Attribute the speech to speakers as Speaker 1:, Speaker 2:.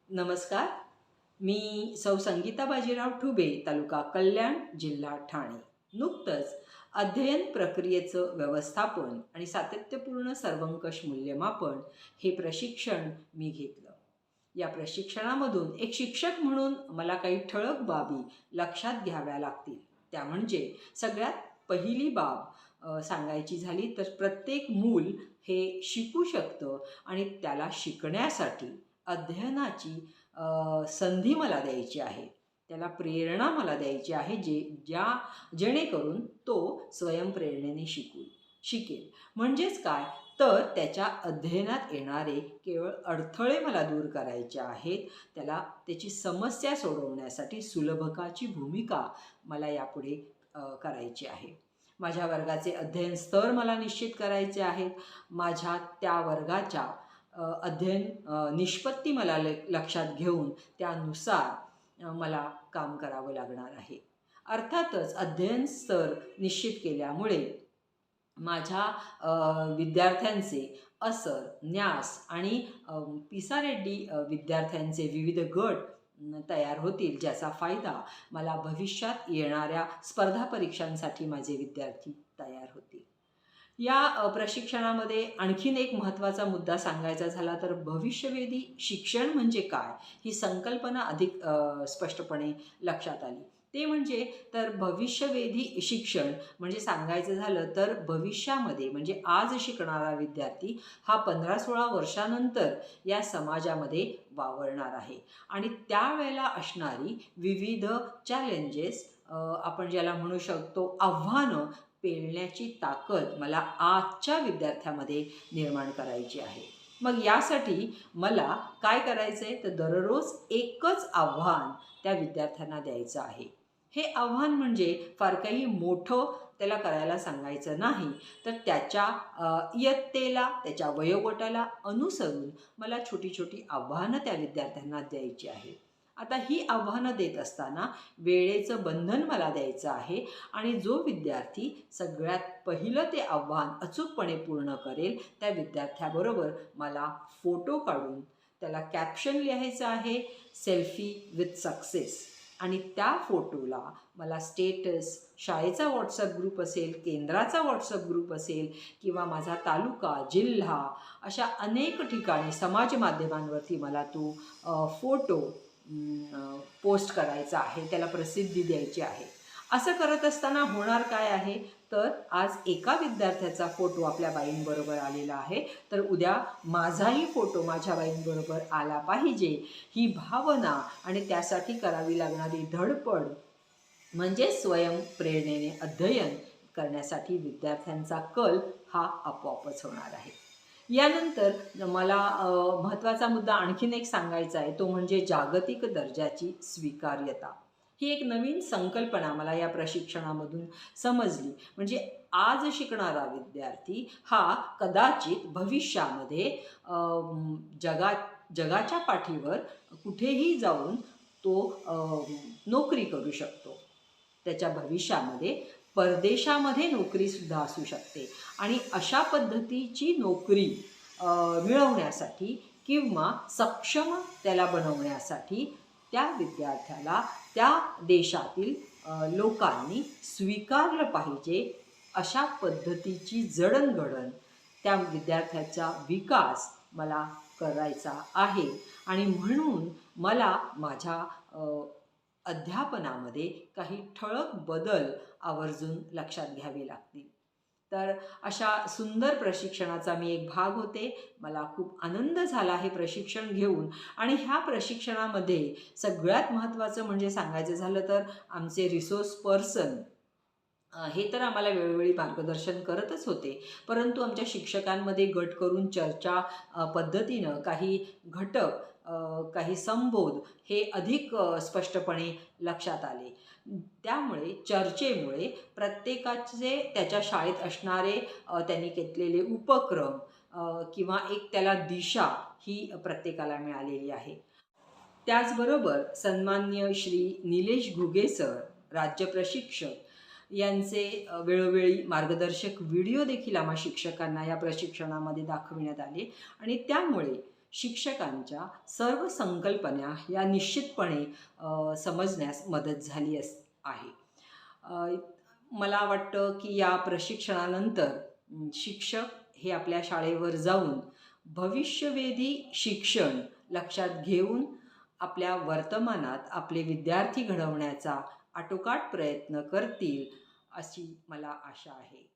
Speaker 1: नमस्कार. मी सौ संगीता बाजीराव ठुबे, तालुका कल्याण, जिल्हा ठाणे. नुकतंच अध्ययन प्रक्रियेचं व्यवस्थापन आणि सातत्यपूर्ण सर्वंकष मूल्यमापन हे प्रशिक्षण मी घेतलं. या प्रशिक्षणामधून एक शिक्षक म्हणून मला काही ठळक बाबी लक्षात घ्याव्या लागतील. त्या म्हणजे सगळ्यात पहिली बाब सांगायची झाली तर प्रत्येक मूल हे शिकू शकतं आणि त्याला शिकण्यासाठी अध्ययनाची संधी मला द्यायची आहे. त्याला प्रेरणा मला द्यायची आहे जेणेकरून तो स्वयंप्रेरणेने शिकेल. म्हणजेच काय, तर त्याच्या अध्ययनात येणारे केवळ अडथळे मला दूर करायचे आहेत. त्याची समस्या सोडवण्यासाठी सुलभकाची भूमिका मला यापुढे करायची आहे. माझ्या वर्गाचे अध्ययन स्तर मला निश्चित करायचे आहेत. माझ्या त्या वर्गाच्या अध्ययन निष्पत्ती मला लक्षात घेऊन त्यानुसार मला काम करावं लागणार आहे. अर्थातच अध्ययन स्तर निश्चित केल्यामुळे माझ्या विद्यार्थ्यांचे असर, न्यास आणि पिसा रेड्डी विद्यार्थ्यांचे विविध गट तयार होतील, ज्याचा फायदा मला भविष्यात येणाऱ्या स्पर्धा परीक्षांसाठी माझे विद्यार्थी तयार होतील. या प्रशिक्षणामध्ये आणखीन एक महत्त्वाचा मुद्दा सांगायचा झाला तर भविष्यवेधी शिक्षण म्हणजे काय, ही संकल्पना अधिक स्पष्टपणे लक्षात आली. ते म्हणजे तर भविष्यवेधी शिक्षण म्हणजे सांगायचं झालं तर भविष्यामध्ये म्हणजे आज शिकणारा विद्यार्थी हा 15-16 वर्षानंतर या समाजामध्ये वावरणार आहे आणि त्यावेळेला असणारी विविध चॅलेंजेस, आपण ज्याला म्हणू शकतो आव्हानं, पेलण्याची ताकद मला आजच्या विद्यार्थ्यामध्ये निर्माण करायची आहे. मग यासाठी मला काय करायचं आहे, तर दररोज एकच आव्हान त्या विद्यार्थ्यांना द्यायचं आहे. हे आव्हान म्हणजे फार काही मोठं त्याला करायला सांगायचं नाही, तर त्याच्या इयत्तेला, त्याच्या वयोगटाला अनुसरून मला छोटी छोटी आव्हानं त्या विद्यार्थ्यांना द्यायची आहे. आता ही आव्हानं देत असताना वेळेचं बंधन मला द्यायचं आहे आणि जो विद्यार्थी सगळ्यात पहिलं ते आव्हान अचूकपणे पूर्ण करेल त्या विद्यार्थ्याबरोबर मला फोटो काढून त्याला कॅप्शन लिहायचं आहे, सेल्फी विथ सक्सेस. आणि त्या फोटोला मला स्टेटस, शाळेचा व्हॉट्सअप ग्रुप असेल, केंद्राचा व्हॉट्सअप ग्रुप असेल किंवा माझा तालुका, जिल्हा अशा अनेक ठिकाणी समाज माध्यमांवरती मला तो फोटो पोस्ट करायचा आहे, त्याला प्रसिद्धी द्यायची आहे. असं करत असताना होणार काय आहे, तर आज एका विद्यार्थ्याचा फोटो आपल्या बाईंबरोबर आलेला आहे, तर उद्या माझाही फोटो माझ्या बाईंबरोबर आला पाहिजे. ही भावना आणि त्यासाठी करावी लागणारी धडपड म्हणजे स्वयंप्रेरणेने अध्ययन करण्यासाठी विद्यार्थ्यांचा कल हा आपोआपच होणार आहे. यानंतर मला महत्त्वाचा मुद्दा आणखीन एक सांगायचा आहे, तो म्हणजे जागतिक दर्जाची स्वीकार्यता. ही एक नवीन संकल्पना मला या प्रशिक्षणामधून समजली. म्हणजे आज शिकणारा विद्यार्थी हा कदाचित भविष्यामध्ये जगाच्या पाठीवर कुठेही जाऊन तो नोकरी करू शकतो. त्याच्या भविष्यामध्ये परदेशामध्ये नोकरीसुद्धा असू शकते आणि अशा पद्धतीची नोकरी मिळवण्यासाठी किंवा सक्षम त्याला बनवण्यासाठी त्या विद्यार्थ्याला त्या देशातील लोकांनी स्वीकारलं पाहिजे. अशा पद्धतीची जडणघडण त्या विद्यार्थ्याचा विकास मला करायचा आहे आणि म्हणून मला माझ्या अध्यापनामध्ये काही ठळक बदल आवर्जून लक्षात घ्यावे लागतील. तर अशा सुंदर प्रशिक्षणाचा मी एक भाग होते. मला खूप आनंद झाला हे प्रशिक्षण घेऊन आणि ह्या प्रशिक्षणामध्ये सगळ्यात महत्त्वाचं म्हणजे सांगायचं झालं तर आमचे रिसोर्स पर्सन हे तर आम्हाला वेळोवेळी मार्गदर्शन करतच होते, परंतु आमच्या शिक्षकांमध्ये गट करून चर्चा पद्धतीनं काही घटक, काही संबोध हे अधिक स्पष्टपणे लक्षात आले. त्यामुळे चर्चेमुळे प्रत्येकाचे त्याच्या शाळेत असणारे त्यांनी घेतलेले उपक्रम किंवा एक त्याला दिशा ही प्रत्येकाला मिळालेली आहे. त्याचबरोबर सन्माननीय श्री निलेश घुगे सर, राज्य प्रशिक्षक यांचे वेळोवेळी मार्गदर्शक व्हिडिओ देखील आम्हा शिक्षकांना या प्रशिक्षणामध्ये दाखविण्यात आले आणि त्यामुळे शिक्षकांच्या सर्व संकल्पना या निश्चितपणे समजण्यास मदत झाली आहे. मला वाटतं की या प्रशिक्षणानंतर शिक्षक हे आपल्या शाळेवर जाऊन भविष्यवेधी शिक्षण लक्षात घेऊन आपल्या वर्तमानात आपले विद्यार्थी घडवण्याचा आटोकाट प्रयत्न करतील अशी मला आशा आहे.